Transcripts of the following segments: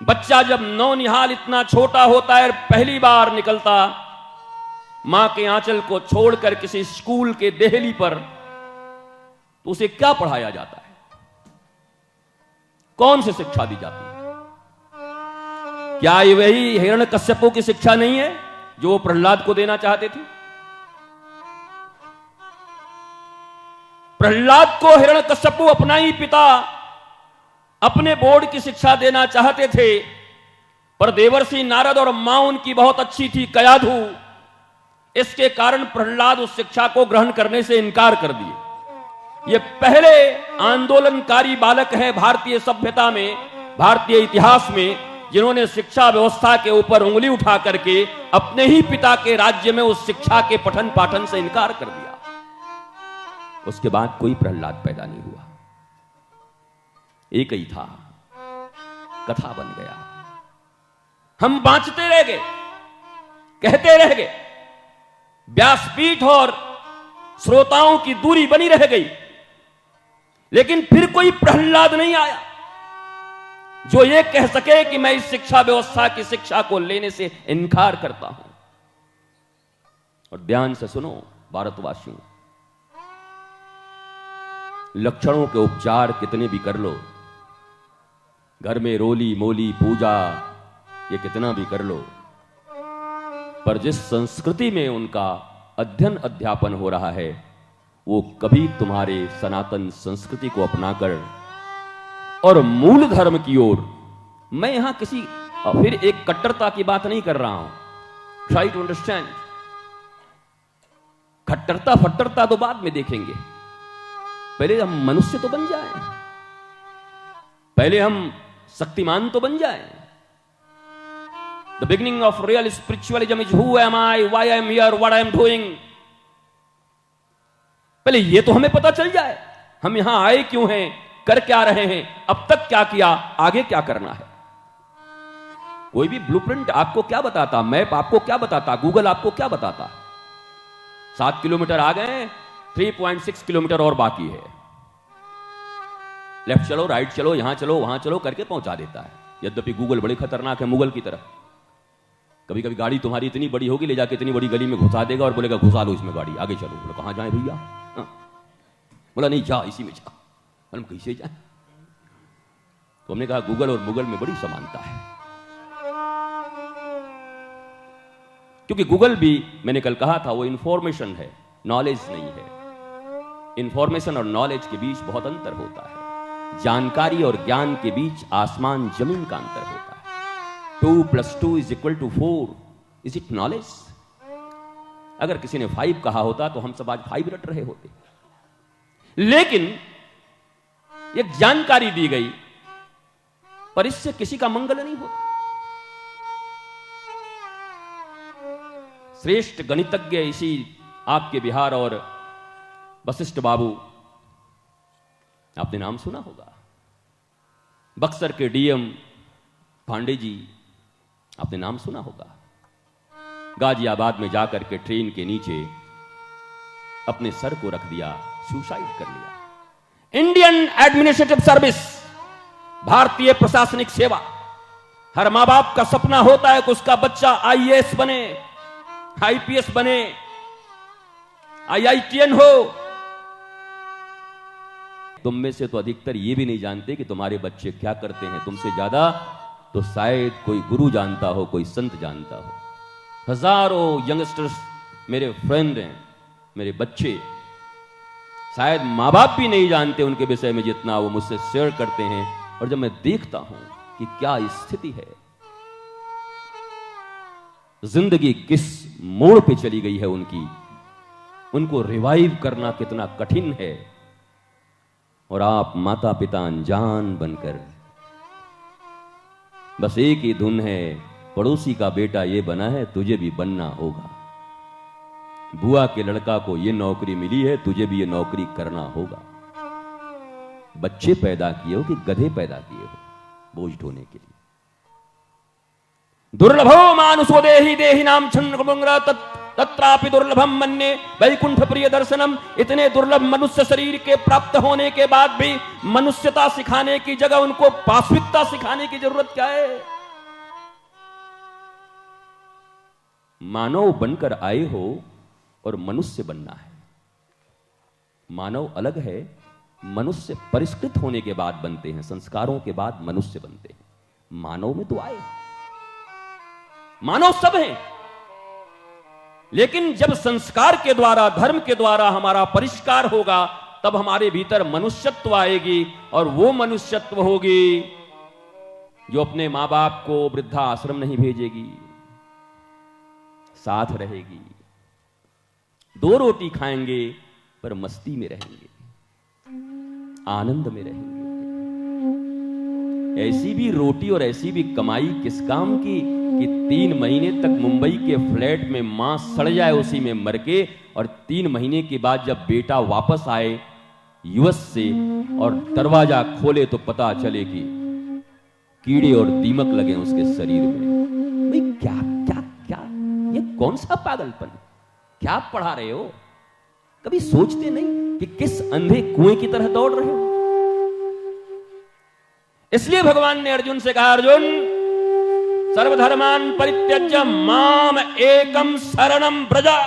बच्चा जब नौनिहाल इतना छोटा होता है, पहली बार निकलता मां के आंचल को छोड़कर किसी स्कूल के देहली पर, तो उसे क्या पढ़ाया जाता है? कौन सी शिक्षा दी जाती है? क्या ये वही हिरण्यकश्यपों की शिक्षा नहीं है जो वो प्रहलाद को देना चाहते थे? प्रहलाद को हिरण्यकश्यपु अपना ही पिता अपने बोर्ड की शिक्षा देना चाहते थे, पर देवर्षि नारद और मां उनकी बहुत अच्छी थी, कयाधु। इसके कारण प्रहलाद उस शिक्षा को ग्रहण करने से इनकार कर दिए। ये पहले आंदोलनकारी बालक है भारतीय सभ्यता में, भारतीय इतिहास में, जिन्होंने शिक्षा व्यवस्था के ऊपर उंगली उठा करके अपने ही पिता के राज्य में उस शिक्षा के पठन पाठन से इनकार कर दिया। उसके बाद कोई प्रहलाद पैदा नहीं हुआ, एक ही था, कथा बन गया। हम बांचते रह गए, कहते रह गए, व्यासपीठ और श्रोताओं की दूरी बनी रह गई, लेकिन फिर कोई प्रहलाद नहीं आया जो ये कह सके कि मैं इस शिक्षा व्यवस्था की शिक्षा को लेने से इनकार करता हूं। और ध्यान से सुनो भारतवासियों, लक्षणों के उपचार कितने भी कर लो, घर में रोली मोली पूजा ये कितना भी कर लो, पर जिस संस्कृति में उनका अध्ययन अध्यापन हो रहा है वो कभी तुम्हारे सनातन संस्कृति को अपनाकर और मूल धर्म की ओर, मैं यहां किसी फिर एक कट्टरता की बात नहीं कर रहा हूं, ट्राई टू अंडरस्टैंड। कट्टरता फट्टरता तो बाद में देखेंगे, पहले हम मनुष्य तो बन जाएं, पहले हम शक्तिमान तो बन जाएं। The beginning of real spiritualism is who am I, why I am here, what I am doing. पहले ये तो हमें पता चल जाए, हम यहां आए क्यों हैं, कर क्या रहे हैं, अब तक क्या किया, आगे क्या करना है। कोई भी ब्लूप्रिंट आपको क्या बताता, मैप आपको क्या बताता, गूगल आपको क्या बताता? 7 किलोमीटर आ गए, 3.6 किलोमीटर और बाकी है, लेफ्ट चलो, राइट चलो, यहां चलो, वहां चलो करके पहुंचा देता है। यद्यपि गूगल बड़े खतरनाक है, मुगल की तरह। कभी कभी गाड़ी तुम्हारी इतनी बड़ी होगी, ले जाके इतनी बड़ी गली में घुसा देगा और बोलेगा घुसा लो इसमें गाड़ी, आगे चलो। बोला कहां जाए भैया? बोला नहीं जा, इसी में जा। हम कैसे जाए? तो हमने कहा गूगल और मुगल में बड़ी समानता है, क्योंकि गूगल भी मैंने कल कहा था वो इंफॉर्मेशन है, नॉलेज नहीं है। इंफॉर्मेशन और नॉलेज के बीच बहुत अंतर होता है, जानकारी और ज्ञान के बीच आसमान जमीन का अंतर होता है। 2 + 2 = 4, इज इट नॉलेज? अगर किसी ने 5 कहा होता तो हम सब आज 5 रट रहे होते, लेकिन एक जानकारी दी गई, पर इससे किसी का मंगल नहीं होता। श्रेष्ठ गणितज्ञ इसी आपके बिहार और वशिष्ठ बाबू, आपने नाम सुना होगा। बक्सर के डीएम पांडे जी, आपने नाम सुना होगा। गाजियाबाद में जाकर के ट्रेन के नीचे अपने सर को रख दिया, सुसाइड कर लिया। इंडियन एडमिनिस्ट्रेटिव सर्विस, भारतीय प्रशासनिक सेवा, हर मां बाप का सपना होता है कि उसका बच्चा आईएएस बने, आईपीएस बने, आईआईटीएन हो। तुम में से तो अधिकतर ये भी नहीं जानते कि तुम्हारे बच्चे क्या करते हैं। तुमसे ज्यादा तो शायद कोई गुरु जानता हो, कोई संत जानता हो। हजारों यंगस्टर्स मेरे फ्रेंड हैं, मेरे बच्चे, शायद मां बाप भी नहीं जानते उनके विषय में जितना वो मुझसे शेयर करते हैं। और जब मैं देखता हूं कि क्या स्थिति है, जिंदगी किस मोड़ पे चली गई है उनकी, उनको रिवाइव करना कितना कठिन है, और आप माता पिता अनजान बनकर बस एक ही धुन है, पड़ोसी का बेटा ये बना है, तुझे भी बनना होगा। बुआ के लड़का को ये नौकरी मिली है, तुझे भी ये नौकरी करना होगा। बच्चे पैदा किए हो कि गधे पैदा किए हो बोझ ढोने के लिए? दुर्लभो मानुषो देहि देहि नाम छन्न तत् तत्रापि दुर्लभम मन्ये वैकुंठ प्रिय दर्शनम। इतने दुर्लभ मनुष्य शरीर के प्राप्त होने के बाद भी मनुष्यता सिखाने की जगह उनको पाश्विकता सिखाने की जरूरत क्या है? मानव बनकर आए हो और मनुष्य बनना है। मानव अलग है, मनुष्य परिष्कृत होने के बाद बनते हैं, संस्कारों के बाद मनुष्य बनते हैं। मानव में तो आए, मानव सब हैं, लेकिन जब संस्कार के द्वारा, धर्म के द्वारा हमारा परिष्कार होगा, तब हमारे भीतर मनुष्यत्व आएगी। और वो मनुष्यत्व होगी जो अपने मां बाप को वृद्धा आश्रम नहीं भेजेगी, साथ रहेगी, 2 रोटी खाएंगे पर मस्ती में रहेंगे, आनंद में रहेंगे। ऐसी भी रोटी और ऐसी भी कमाई किस काम की कि 3 महीने तक मुंबई के फ्लैट में मां सड़ जाए उसी में मर के, और 3 महीने के बाद जब बेटा वापस आए यूएस से और दरवाजा खोले तो पता चले कि कीड़े और दीमक लगे उसके शरीर में। भाई क्या क्या क्या, ये कौन सा पागलपन, क्या पढ़ा रहे हो? कभी सोचते नहीं कि किस अंधे कुएं की तरह दौड़ रहे हो? इसलिए भगवान ने अर्जुन से कहा, अर्जुन सर्वधर्मान परित्यज्य माम एकम शरणम व्रजा।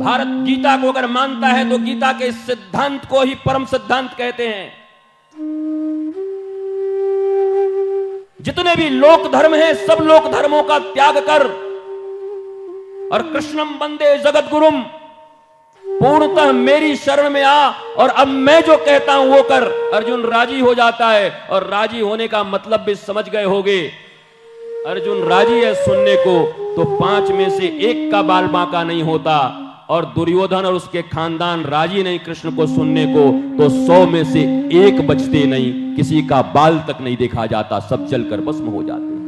भारत गीता को अगर मानता है तो गीता के सिद्धांत को ही परम सिद्धांत कहते हैं। जितने भी लोक धर्म हैं, सब लोक धर्मों का त्याग कर और कृष्णम वंदे जगत गुरुम, पूर्णतः मेरी शरण में आ और अब मैं जो कहता हूं वो कर। अर्जुन राजी हो जाता है, और राजी होने का मतलब भी समझ गए होगे। अर्जुन राजी है सुनने को तो 5 में से 1 का बाल बांका नहीं होता, और दुर्योधन और उसके खानदान राजी नहीं कृष्ण को सुनने को तो 100 में से 1 बचते नहीं, किसी का बाल तक नहीं देखा जाता, सब जलकर भस्म हो जाते।